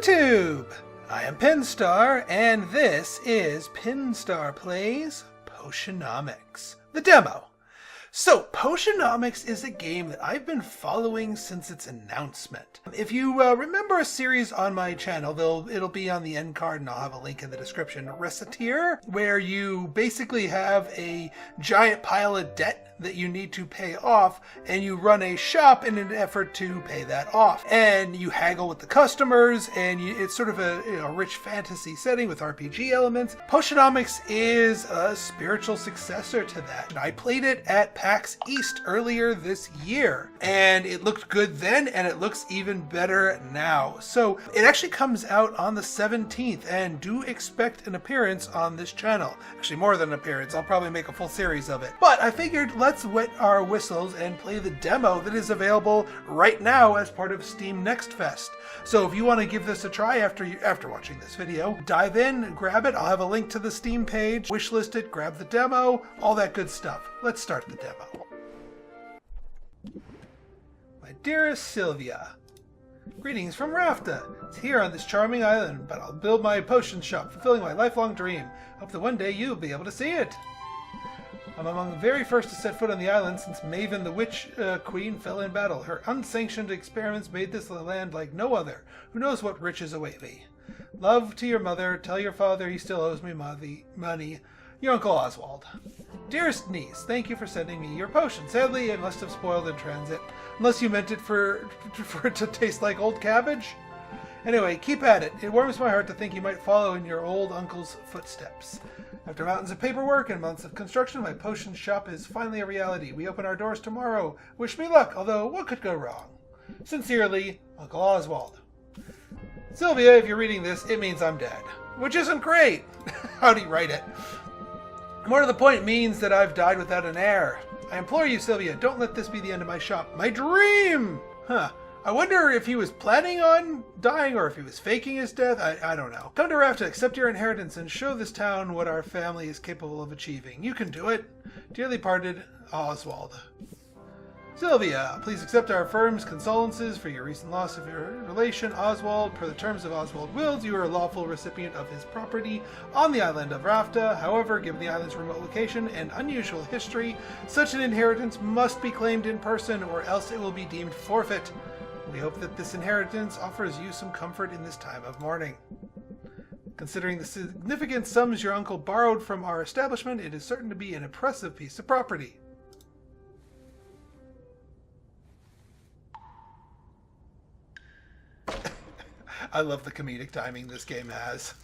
YouTube! I am Pinstar, and this is Pinstar Plays Potionomics, the demo. So, Potionomics is a game that I've been following since its announcement. If you remember a series on my channel, it'll be on the end card and I'll have a link in the description, Reciteer, where you basically have a giant pile of debt that you need to pay off, and you run a shop in an effort to pay that off. And you haggle with the customers, and it's sort of a rich fantasy setting with RPG elements. Potionomics is a spiritual successor to that. I played it at PAX East earlier this year, and it looked good then, and it looks even better now. So it actually comes out on the 17th, and do expect an appearance on this channel. Actually, more than an appearance. I'll probably make a full series of it. But I figured let's wet our whistles and play the demo that is available right now as part of Steam Next Fest. So if you want to give this a try after watching this video, dive in, grab it. I'll have a link to the Steam page, wishlist it, grab the demo, all that good stuff. Let's start the demo. My dearest Sylvia, greetings from Rafta. It's here on this charming island, but I'll build my potion shop, fulfilling my lifelong dream. Hope that one day you'll be able to see it. I'm among the very first to set foot on the island since Maven the Witch Queen fell in battle. Her unsanctioned experiments made this land like no other. Who knows what riches await me? Love to your mother. Tell your father he still owes me money. Your Uncle Oswald. Dearest niece, thank you for sending me your potion. Sadly, it must have spoiled in transit. Unless you meant it for it to taste like old cabbage? Anyway, keep at it. It warms my heart to think you might follow in your old uncle's footsteps. After mountains of paperwork and months of construction, my potion shop is finally a reality. We open our doors tomorrow. Wish me luck, although what could go wrong? Sincerely, Uncle Oswald. Sylvia, if you're reading this, it means I'm dead. Which isn't great. How'd he write it? More to the point, it means that I've died without an heir. I implore you, Sylvia, don't let this be the end of my shop. My dream! I wonder if he was planning on dying or if he was faking his death. I don't know. Come to Rafta, accept your inheritance, and show this town what our family is capable of achieving. You can do it. Dearly parted, Oswald. Sylvia, please accept our firm's condolences for your recent loss of your relation, Oswald. Per the terms of Oswald wills, you are a lawful recipient of his property on the island of Rafta. However, given the island's remote location and unusual history, such an inheritance must be claimed in person or else it will be deemed forfeit. We hope that this inheritance offers you some comfort in this time of mourning. Considering the significant sums your uncle borrowed from our establishment, it is certain to be an impressive piece of property. I love the comedic timing this game has.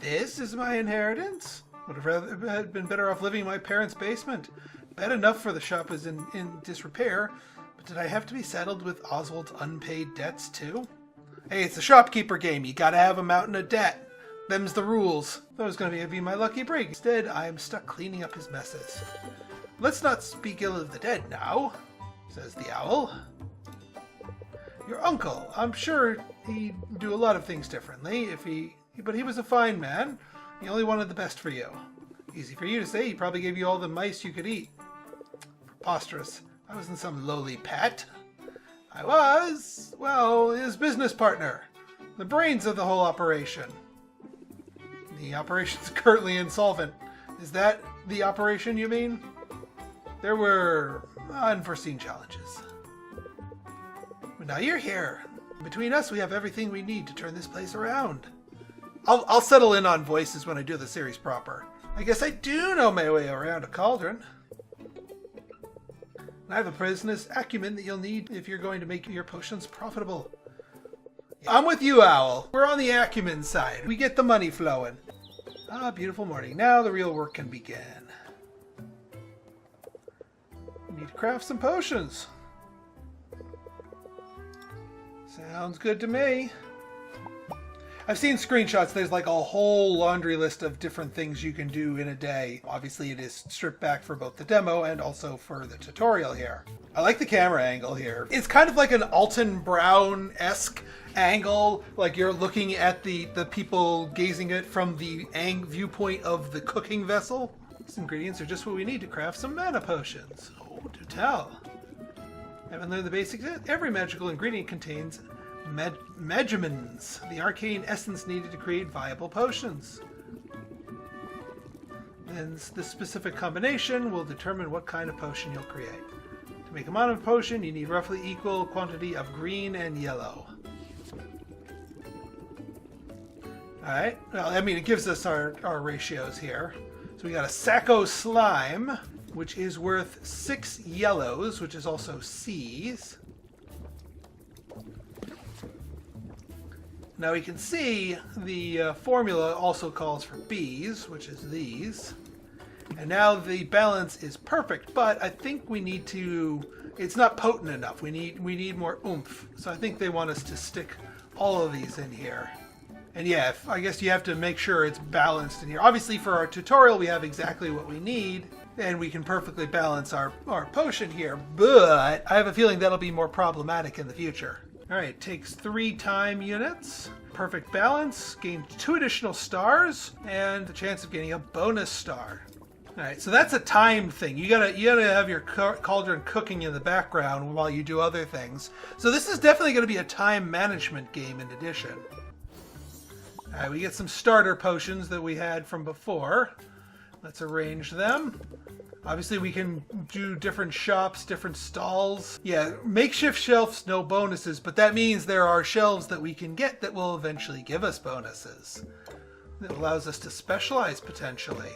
This is my inheritance? Would have been better off living in my parents' basement. Bad enough for the shop is in disrepair, but did I have to be saddled with Oswald's unpaid debts too? Hey, it's a shopkeeper game. You gotta have a mountain of debt. Them's the rules. That was gonna be my lucky break. Instead, I am stuck cleaning up his messes. Let's not speak ill of the dead now, says the owl. Your uncle, I'm sure he'd do a lot of things differently but he was a fine man. He only wanted the best for you. Easy for you to say. He probably gave you all the mice you could eat. Preposterous. I wasn't some lowly pet. I was, well, his business partner. The brains of the whole operation. The operation's currently insolvent. Is that the operation you mean? There were unforeseen challenges. But now you're here. Between us, we have everything we need to turn this place around. I'll settle in on voices when I do the series proper. I guess I do know my way around a cauldron. I have a business acumen that you'll need if you're going to make your potions profitable. I'm with you, Owl. We're on the acumen side. We get the money flowing. Ah, beautiful morning. Now the real work can begin. We need to craft some potions. Sounds good to me. I've seen screenshots. There's like a whole laundry list of different things you can do in a day. Obviously, it is stripped back for both the demo and also for the tutorial here. I like the camera angle here. It's kind of like an Alton Brown-esque angle, like you're looking at the people gazing at it from the viewpoint of the cooking vessel. These ingredients are just what we need to craft some mana potions. Oh, do tell. Haven't learned the basics yet? Every magical ingredient contains magimins, the arcane essence needed to create viable potions. Then the specific combination will determine what kind of potion you'll create. To make a mono potion, you need roughly equal quantity of green and yellow. Alright, well, I mean, it gives us our ratios here. So we got a Sacco Slime, which is worth 6 yellows, which is also C's. Now we can see the formula also calls for B's, which is these. And now the balance is perfect, but I think we need to... It's not potent enough. We need more oomph. So I think they want us to stick all of these in here. And yeah, I guess you have to make sure it's balanced in here. Obviously for our tutorial we have exactly what we need, and we can perfectly balance our potion here, but I have a feeling that'll be more problematic in the future. Alright, takes 3 time units, perfect balance, gains 2 additional stars, and the chance of getting a bonus star. Alright, so that's a time thing. You gotta have your cauldron cooking in the background while you do other things. So this is definitely gonna be a time management game in addition. Alright, we get some starter potions that we had from before. Let's arrange them. Obviously we can do different shops, different stalls. Yeah, makeshift shelves, no bonuses, but that means there are shelves that we can get that will eventually give us bonuses. It allows us to specialize potentially.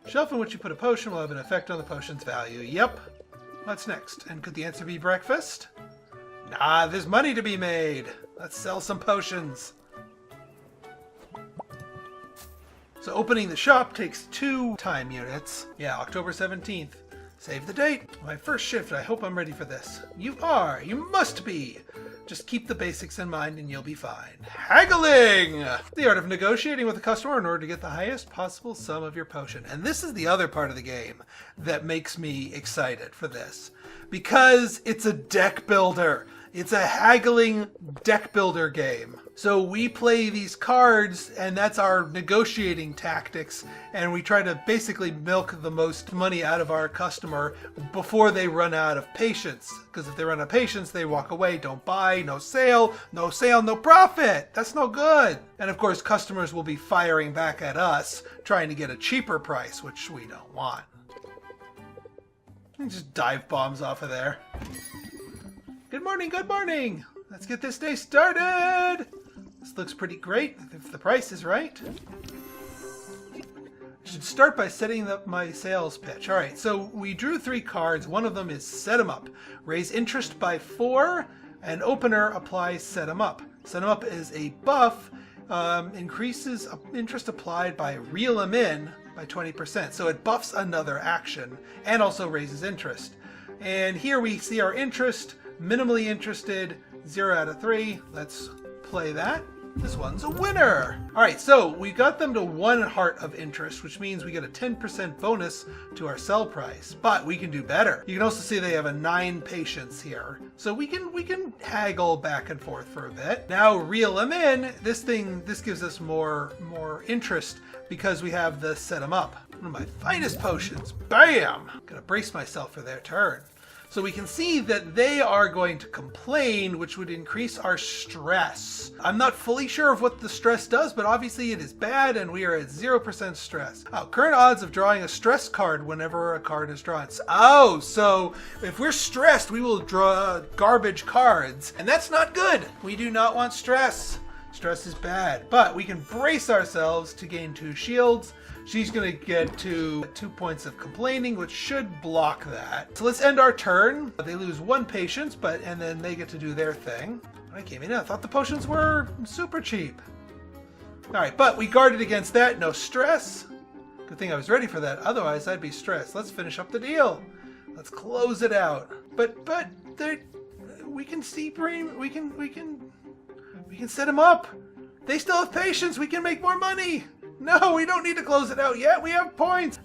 Shelf in which you put a potion will have an effect on the potion's value. Yep. What's next? And could the answer be breakfast? Nah, there's money to be made. Let's sell some potions. So opening the shop takes 2 time units. Yeah, October 17th. Save the date. My first shift. I hope I'm ready for this. You are. You must be. Just keep the basics in mind and you'll be fine. Haggling! The art of negotiating with a customer in order to get the highest possible sum of your potion. And this is the other part of the game that makes me excited for this. Because it's a deck builder. It's a haggling deck builder game. So we play these cards, and that's our negotiating tactics, and we try to basically milk the most money out of our customer before they run out of patience. Because if they run out of patience, they walk away, don't buy, no sale, no profit. That's no good. And of course, customers will be firing back at us, trying to get a cheaper price, which we don't want. Just dive bombs off of there. Good morning, good morning. Let's get this day started. This looks pretty great if the price is right. I should start by setting up my sales pitch. All right, so we drew 3 cards. One of them is Set 'em Up. Raise interest by 4, and opener applies Set 'em Up. Set 'em Up is a buff, increases interest applied by Reel 'em In by 20%. So it buffs another action and also raises interest. And here we see our interest, minimally interested, 0 out of 3. Let's play that. This one's a winner. All right, so we got them to 1 heart of interest, which means we get a 10% bonus to our sell price, but we can do better. You can also see they have a 9 patience here. So we can haggle back and forth for a bit. Now Reel them in. This gives us more interest because we have the Set 'em Up. One of my finest potions. Bam! Gotta brace myself for their turn. So we can see that they are going to complain, which would increase our stress. I'm not fully sure of what the stress does, but obviously it is bad and we are at 0% stress. Oh, current odds of drawing a stress card whenever a card is drawn. Oh, so if we're stressed, we will draw garbage cards, and that's not good. We do not want stress. Stress is bad, but we can brace ourselves to gain 2 shields. She's going to get to 2 points of complaining, which should block that. So let's end our turn. They lose 1 patience, and then they get to do their thing. I came in. I thought the potions were super cheap. All right, but we guarded against that. No stress. Good thing I was ready for that. Otherwise, I'd be stressed. Let's finish up the deal. Let's close it out. But we can see we can set them up. They still have patience. We can make more money. No, we don't need to close it out yet. We have points.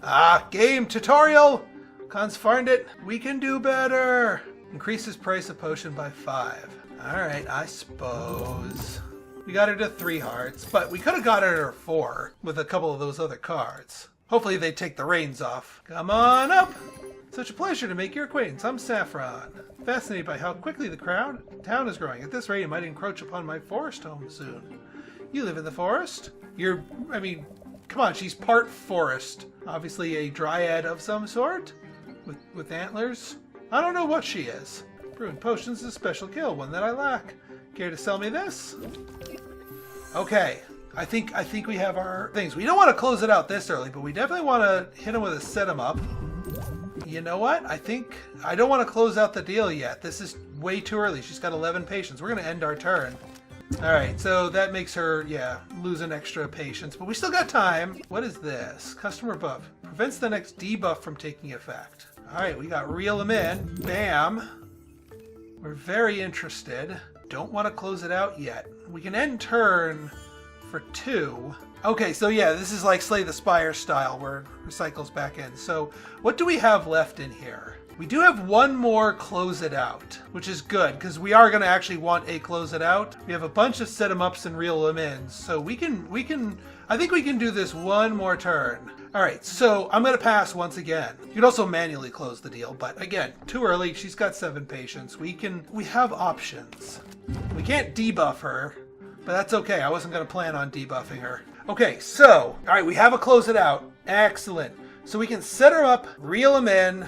Game tutorial. Cons find it. We can do better. Increases price of potion by 5. All right, I suppose. We got her to 3 hearts, but we could have got her to 4 with a couple of those other cards. Hopefully they take the reins off. Come on up! Such a pleasure to make your acquaintance. I'm Saffron. Fascinated by how quickly the town is growing. At this rate, it might encroach upon my forest home soon. You live in the forest? Come on, she's part forest. Obviously a dryad of some sort? With antlers? I don't know what she is. Brewing potions is a special skill, one that I lack. Care to sell me this? Okay. I think we have our things. We don't want to close it out this early, but we definitely want to hit him with a set him up. You know what? I don't want to close out the deal yet. This is way too early. She's got 11 patience. We're going to end our turn. Alright, so that makes her, lose an extra patience. But we still got time. What is this? Customer buff. Prevents the next debuff from taking effect. Alright, we got reel him in. Bam. We're very interested. Don't want to close it out yet. We can end turn for 2. Okay, so yeah, this is like Slay the Spire style where it recycles back in. So what do we have left in here? We do have one more close it out, which is good because we are going to actually want a close it out. We have a bunch of set 'em ups and reel 'em in. So I think we can do this one more turn. All right, so I'm going to pass once again. You can also manually close the deal, but again, too early. She's got 7 patience. We have options. We can't debuff her, but that's okay. I wasn't going to plan on debuffing her. Okay, so, all right, we have a close it out. Excellent. So we can set her up, reel them in.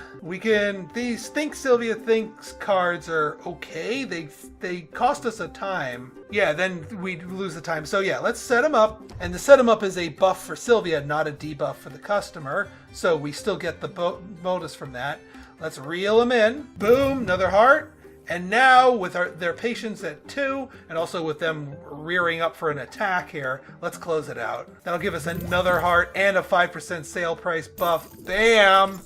These Think Sylvia Thinks cards are okay. They cost us a time. Yeah, then we lose the time. So yeah, let's set them up. And the set them up is a buff for Sylvia, not a debuff for the customer. So we still get the bonus from that. Let's reel them in. Boom, another heart. And now, with their patience at 2, and also with them rearing up for an attack here, let's close it out. That'll give us another heart and a 5% sale price buff. Bam!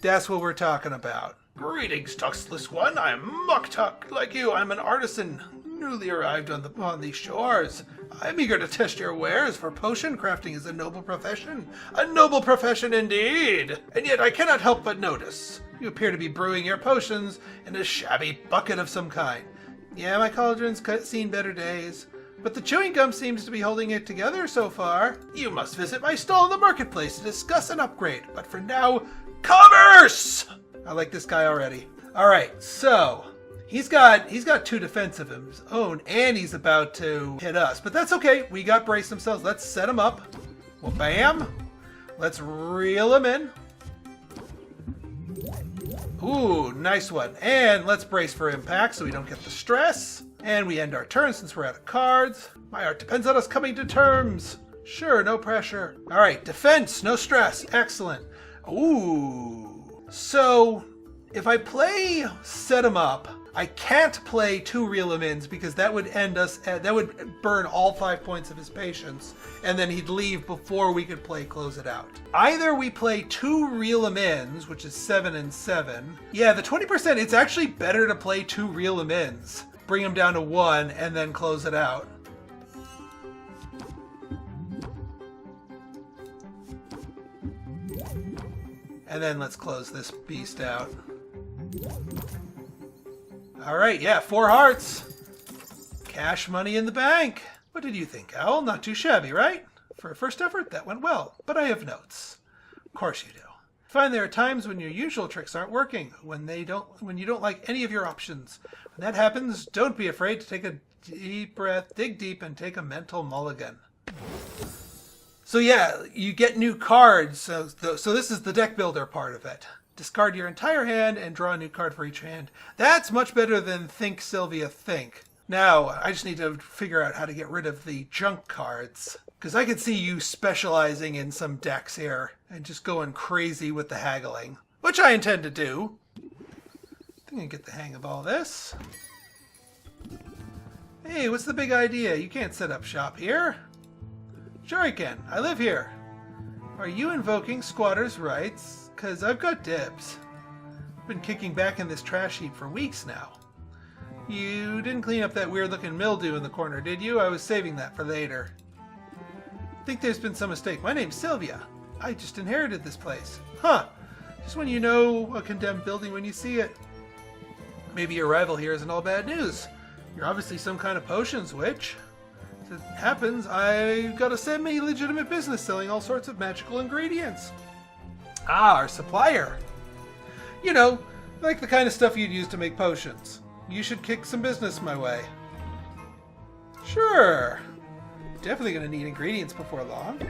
That's what we're talking about. Greetings, Tuxless One. I'm Muktuk. Like you, I'm an artisan, newly arrived on these shores. I'm eager to test your wares, for potion crafting is a noble profession. A noble profession indeed! And yet I cannot help but notice you appear to be brewing your potions in a shabby bucket of some kind. Yeah, my cauldron's seen better days, but the chewing gum seems to be holding it together so far. You must visit my stall in the marketplace to discuss an upgrade, but for now, commerce! I like this guy already. Alright, so he's got 2 defense of his own, and he's about to hit us, but that's okay. We got brace themselves. Let's set him up. Well, bam. Let's reel him in. Ooh, nice one. And let's brace for impact so we don't get the stress. And we end our turn since we're out of cards. My art depends on us coming to terms. Sure, no pressure. All right, defense, no stress. Excellent. Ooh. So if I play set him up, I can't play 2 reel him ins because that would that would burn all 5 points of his patience, and then he'd leave before we could play close it out. Either we play 2 reel him ins, which is 7 and 7. Yeah, the 20%, it's actually better to play 2 reel him ins. Bring him down to 1 and then close it out. And then let's close this beast out. Alright, yeah, 4 hearts. Cash money in the bank. What did you think, Owl? Not too shabby, right? For a first effort, that went well, but I have notes. Of course you do. Find there are times when your usual tricks aren't working, when you don't like any of your options. When that happens, don't be afraid to take a deep breath, dig deep, and take a mental mulligan. So yeah, you get new cards. So this is the deck builder part of it. Discard your entire hand and draw a new card for each hand. That's much better than Think Sylvia Think. Now, I just need to figure out how to get rid of the junk cards. Because I could see you specializing in some decks here and just going crazy with the haggling. Which I intend to do. I think I can get the hang of all this. Hey, what's the big idea? You can't set up shop here. Sure I can. I live here. Are you invoking squatters' rights? Because I've got dibs. I've been kicking back in this trash heap for weeks now. You didn't clean up that weird-looking mildew in the corner, did you? I was saving that for later. I think there's been some mistake. My name's Sylvia. I just inherited this place. Huh. Just when you know a condemned building when you see it. Maybe your arrival here isn't all bad news. You're obviously some kind of potions witch. As it happens, I've got a semi-legitimate business selling all sorts of magical ingredients. Ah, our supplier. You know, like the kind of stuff you'd use to make potions. You should kick some business my way. Sure. Definitely gonna need ingredients before long.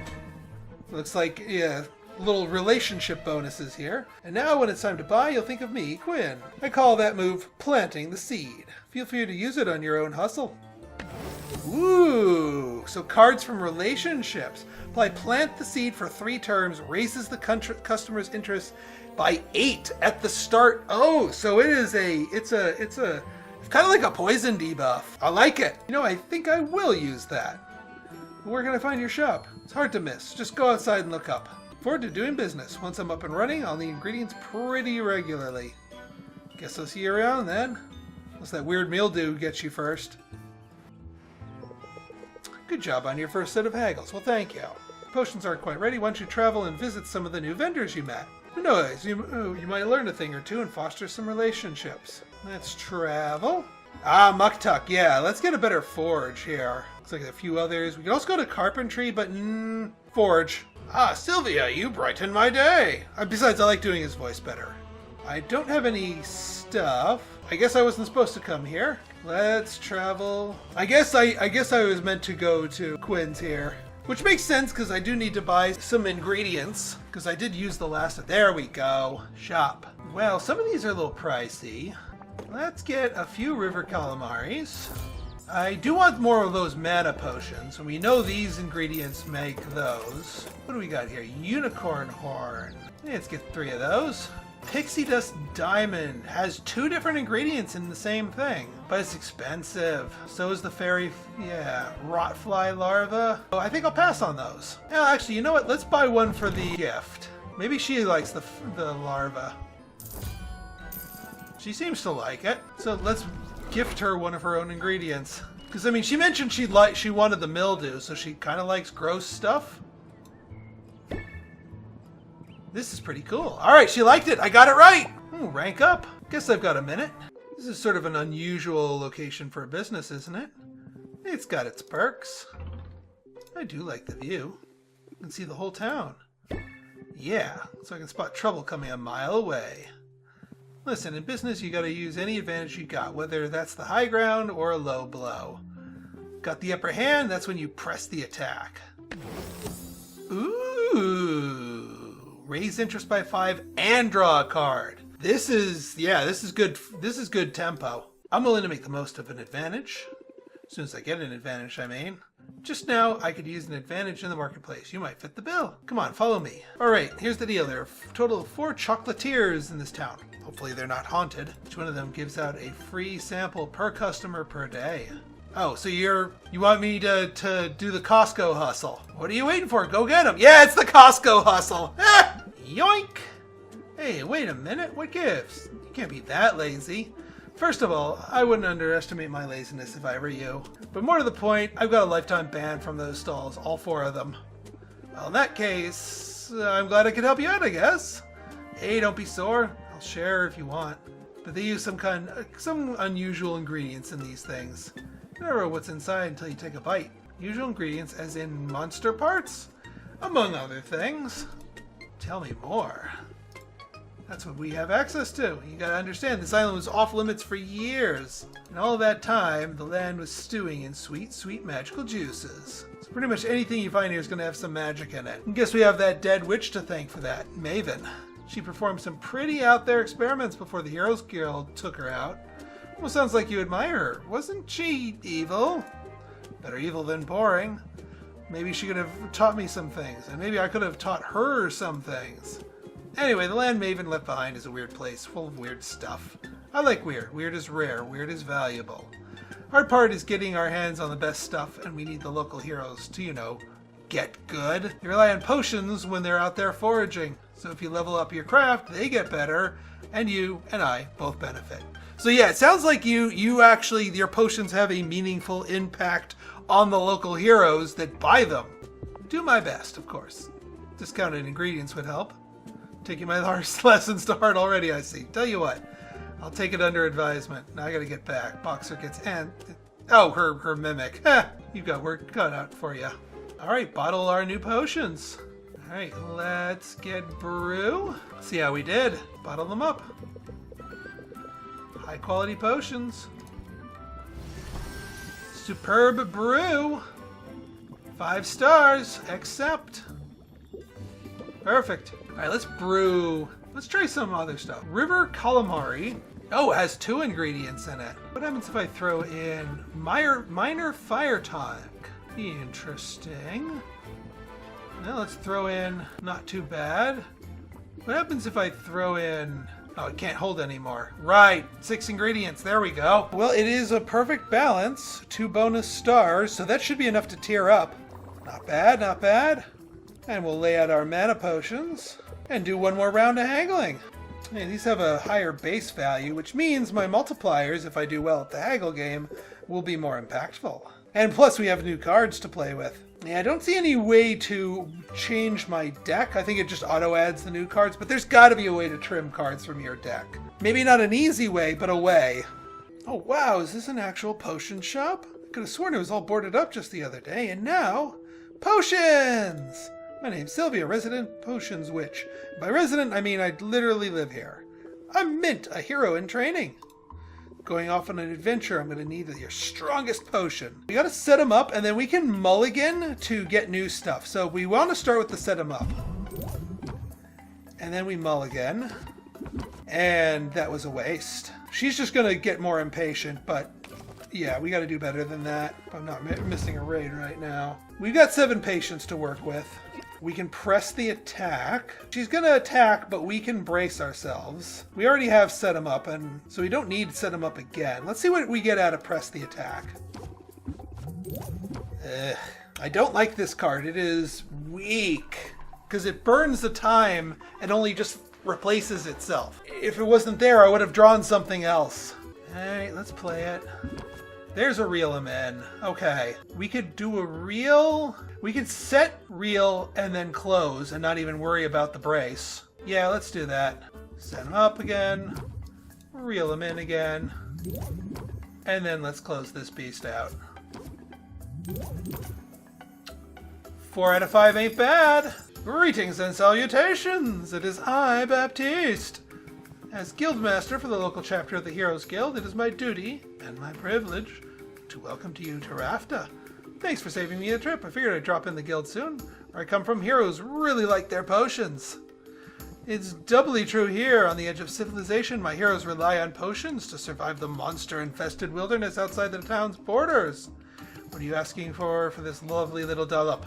Looks like, yeah, little relationship bonuses here. And now when it's time to buy, you'll think of me, Quinn. I call that move planting the seed. Feel free to use it on your own hustle. Ooh, so cards from relationships. Apply plant the seed for 3 terms, raises the customer's interest by 8 at the start. Oh, so it's kind of like a poison debuff. I like it. You know, I think I will use that. Where can I find your shop? It's hard to miss. Just go outside and look up. Forward to doing business. Once I'm up and running, I'll need ingredients pretty regularly. Guess I'll see you around then. Unless that weird mildew gets you first. Good job on your first set of haggles. Well, thank you. Potions aren't quite ready. Why don't you travel and visit some of the new vendors you met? Who knows? You might learn a thing or two and foster some relationships. Let's travel. Ah, Muktuk. Yeah, let's get a better forge here. Looks like a few others. We can also go to carpentry, but forge. Ah, Sylvia, you brighten my day. Besides, I like doing his voice better. I don't have any stuff. I guess I wasn't supposed to come here. Let's travel. I guess I was meant to go to Quinn's here. Which makes sense because I do need to buy some ingredients. Because I did use the last. There we go. Shop. Well, some of these are a little pricey. Let's get a few river calamaris. I do want more of those mana potions, and we know these ingredients make those. What do we got here? Unicorn horn. Let's get 3 of those. Pixie dust diamond has 2 different ingredients in the same thing, but it's expensive. So is the fairy, rotfly larva. Oh, I think I'll pass on those. Yeah, actually, you know what? Let's buy one for the gift. Maybe she likes the larva. She seems to like it, so let's gift her one of her own ingredients. Because I mean, she mentioned she wanted the mildew, so she kind of likes gross stuff. This is pretty cool. All right, she liked it. I got it right. Rank up. Guess I've got a minute. This is sort of an unusual location for a business, isn't it? It's got its perks. I do like the view. You can see the whole town. Yeah, so I can spot trouble coming a mile away. Listen, in business, you gotta use any advantage you got, whether that's the high ground or a low blow. Got the upper hand, that's when you press the attack. Ooh. Raise interest by 5 and draw a card. This is good. This is good tempo. I'm willing to make the most of an advantage. As soon as I get an advantage, I mean. Just now, I could use an advantage in the marketplace. You might fit the bill. Come on, follow me. All right, here's the deal. There are a total of 4 chocolatiers in this town. Hopefully they're not haunted. Each one of them gives out a free sample per customer per day. Oh, so you want me to do the Costco hustle? What are you waiting for? Go get them. Yeah, it's the Costco hustle. Yoink. Hey, wait a minute. What gives? You can't be that lazy. First of all, I wouldn't underestimate my laziness if I were you. But more to the point, I've got a lifetime ban from those stalls, all 4 of them. Well, in that case, I'm glad I could help you out, I guess. Hey, don't be sore. I'll share if you want. But they use some unusual ingredients in these things. You never know what's inside until you take a bite. Usual ingredients as in monster parts, among other things. Tell me more. That's what we have access to. You gotta understand, this island was off limits for years. And all that time, the land was stewing in sweet, sweet magical juices. So pretty much anything you find here is gonna have some magic in it. And guess we have that dead witch to thank for that, Maven. She performed some pretty out there experiments before the Heroes Guild took her out. Well, sounds like you admire her. Wasn't she evil? Better evil than boring. Maybe she could have taught me some things, and maybe I could have taught her some things. Anyway, the land Maven left behind is a weird place, full of weird stuff. I like weird. Weird is rare. Weird is valuable. Hard part is getting our hands on the best stuff, and we need the local heroes to, get good. They rely on potions when they're out there foraging. So if you level up your craft, they get better, and you and I both benefit. So yeah, it sounds like your potions have a meaningful impact on the local heroes that buy them. Do my best, of course. Discounted ingredients would help. Taking my lessons to heart already, I see. Tell you what, I'll take it under advisement. Now I gotta get back. Boxer gets Oh, her mimic. You got work cut out for you. All right, bottle our new potions. All right, let's get brew. See how we did. Bottle them up. High quality potions. Superb brew. 5 stars. Accept. Perfect. All right, let's brew. Let's try some other stuff. River calamari. Oh, it has 2 ingredients in it. What happens if I throw in minor fire tonic? Interesting. Now let's throw in not too bad. What happens if I throw in... Oh, it can't hold anymore. Right, 6 ingredients. There we go. Well, it is a perfect balance. 2 bonus stars, so that should be enough to tier up. Not bad, not bad. And we'll lay out our mana potions and do 1 more round of haggling. And these have a higher base value, which means my multipliers, if I do well at the haggle game, will be more impactful. And plus we have new cards to play with. Yeah, I don't see any way to change my deck. I think it just auto adds the new cards, but there's got to be a way to trim cards from your deck. Maybe not an easy way, but a way. Oh wow, is this an actual potion shop? I could have sworn it was all boarded up just the other day, and now... Potions! My name's Sylvia, resident potions witch. By resident, I mean I literally live here. I'm Mint, a hero in training. Going off on an adventure, I'm going to need your strongest potion. We got to set them up, and then we can mulligan to get new stuff. So we want to start with the set them up. And then we mulligan. And that was a waste. She's just going to get more impatient, but yeah, we got to do better than that. I'm not missing a raid right now. We've got 7 patience to work with. We can press the attack. She's going to attack, but we can brace ourselves. We already have set him up, and so we don't need to set him up again. Let's see what we get out of press the attack. I don't like this card. It is weak because it burns the time and only just replaces itself. If it wasn't there, I would have drawn something else. All right, let's play it. There's a reel him in. Okay. We could do a reel. We could set reel and then close and not even worry about the brace. Yeah, let's do that. Set him up again. Reel him in again. And then let's close this beast out. 4 out of 5 ain't bad. Greetings and salutations. It is I, Baptiste. As Guildmaster for the local chapter of the Heroes Guild, it is my duty and my privilege to welcome you to Rafta. Thanks for saving me a trip. I figured I'd drop in the guild soon. Where I come from, heroes really like their potions. It's doubly true here. On the edge of civilization, my heroes rely on potions to survive the monster-infested wilderness outside the town's borders. What are you asking for this lovely little dollop?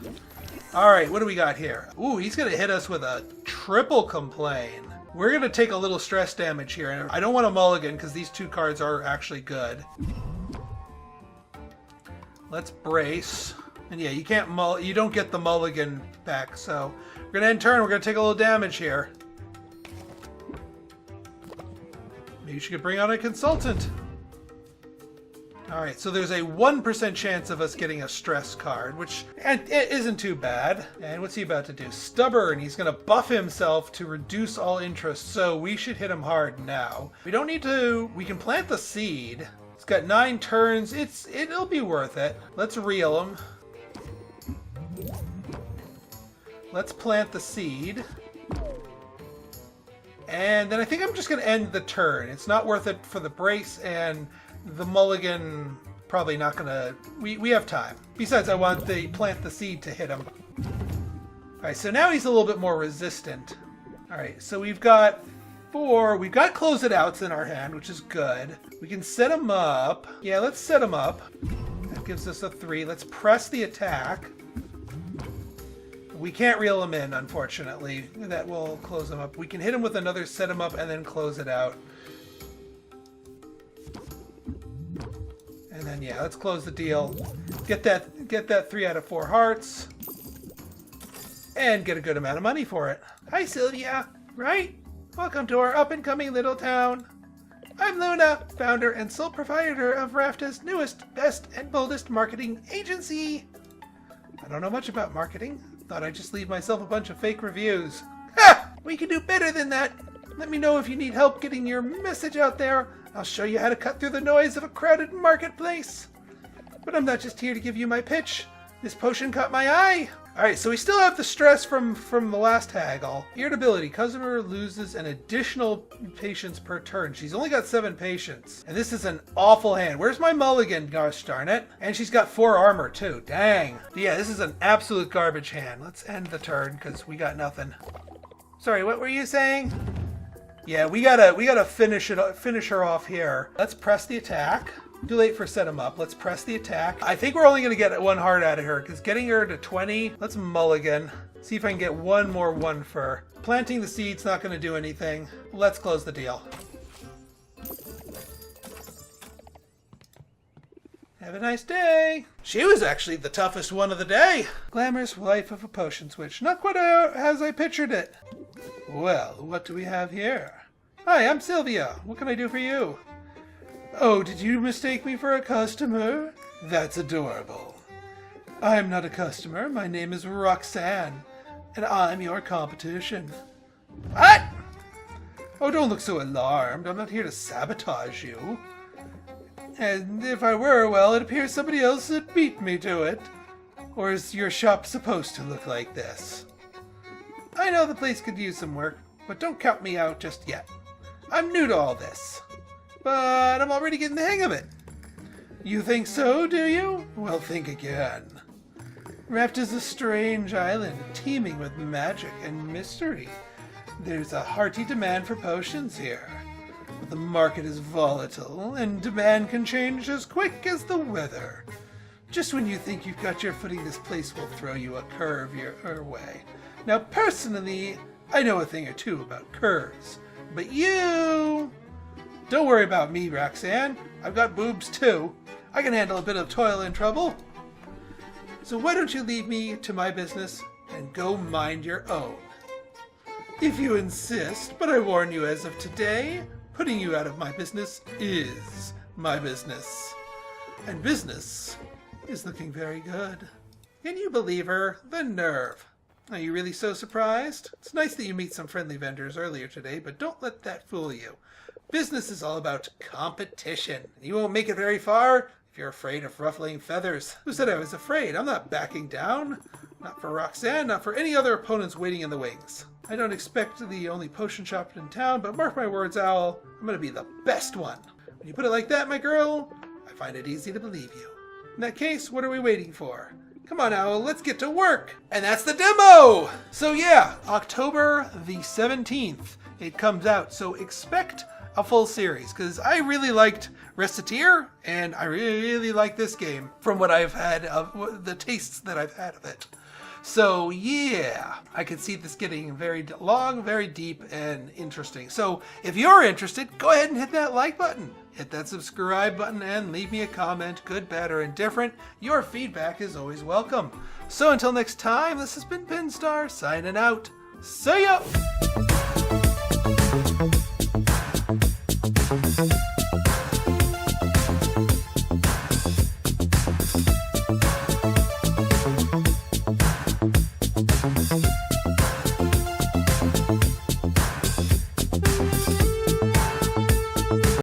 Alright, what do we got here? Ooh, he's going to hit us with a triple complain. We're going to take a little stress damage here. And I don't want to mulligan because these 2 cards are actually good. Let's brace. And yeah, you can't you don't get the mulligan back. So we're going to end turn. We're going to take a little damage here. Maybe you should bring out a consultant. Alright, so there's a 1% chance of us getting a stress card, which it isn't too bad. And what's he about to do? Stubborn. He's going to buff himself to reduce all interest, so we should hit him hard now. We don't need to... We can plant the seed. It's got 9 turns. It'll be worth it. Let's reel him. Let's plant the seed. And then I think I'm just going to end the turn. It's not worth it for the brace, and... the mulligan, probably not gonna... We have time. Besides, I want the plant the seed to hit him. Alright, so now he's a little bit more resistant. Alright, so we've got 4. We've got close it outs in our hand, which is good. We can set him up. Yeah, let's set him up. That gives us a 3. Let's press the attack. We can't reel him in, unfortunately. That will close him up. We can hit him with another set him up and then close it out. And then, yeah, let's close the deal. Get that 3 out of 4 hearts. And get a good amount of money for it. Hi, Sylvia. Right? Welcome to our up-and-coming little town. I'm Luna, founder and sole proprietor of Rafta's newest, best, and boldest marketing agency. I don't know much about marketing. Thought I'd just leave myself a bunch of fake reviews. Ha! We can do better than that. Let me know if you need help getting your message out there. I'll show you how to cut through the noise of a crowded marketplace. But I'm not just here to give you my pitch. This potion caught my eye. Alright, so we still have the stress from the last haggle. Irritability. Customer loses an additional patience per turn. She's only got 7 patience. And this is an awful hand. Where's my mulligan, gosh darn it? And she's got 4 armor too. Dang. Yeah, this is an absolute garbage hand. Let's end the turn because we got nothing. Sorry, what were you saying? Yeah, we gotta finish her off here. Let's press the attack. Too late for set him up. Let's press the attack. I think we're only going to get 1 heart out of her, because getting her to 20, let's mulligan. See if I can get 1 more 1 for. Planting the seed's not going to do anything. Let's close the deal. Have a nice day. She was actually the toughest one of the day. Glamorous life of a potion switch. Not quite as I pictured it. Well, what do we have here? Hi, I'm Sylvia. What can I do for you? Oh, did you mistake me for a customer? That's adorable. I'm not a customer. My name is Roxanne, and I'm your competition. What? Oh, don't look so alarmed. I'm not here to sabotage you. And if I were, well, it appears somebody else had beat me to it. Or is your shop supposed to look like this? I know the place could use some work, but don't count me out just yet. I'm new to all this. But I'm already getting the hang of it. You think so, do you? Well, think again. Raft is a strange island, teeming with magic and mystery. There's a hearty demand for potions here. But the market is volatile, and demand can change as quick as the weather. Just when you think you've got your footing, this place will throw you a curve your way. Now, personally, I know a thing or two about curves. But you... Don't worry about me, Roxanne. I've got boobs too. I can handle a bit of toil and trouble. So why don't you leave me to my business and go mind your own? If you insist, but I warn you as of today, putting you out of my business is my business. And business is looking very good. Can you believe her? The nerve. Are you really so surprised? It's nice that you meet some friendly vendors earlier today, but don't let that fool you. Business is all about competition. You won't make it very far if you're afraid of ruffling feathers. Who said I was afraid? I'm not backing down. Not for Roxanne, not for any other opponents waiting in the wings. I don't expect the only potion shop in town, but mark my words, Owl, I'm going to be the best one. When you put it like that, my girl, I find it easy to believe you. In that case, what are we waiting for? Come on, Owl, let's get to work. And that's the demo! So yeah, October the 17th, it comes out. So expect a full series, because I really liked Reciteer, and I really like this game from what I've had of the tastes that I've had of it. So yeah, I could see this getting very long, very deep, and interesting. So if you're interested, go ahead and hit that like button, hit that subscribe button, and leave me a comment, good, bad, or indifferent. Your feedback is always welcome. So until next time, this has been Pinstar, signing out. See ya!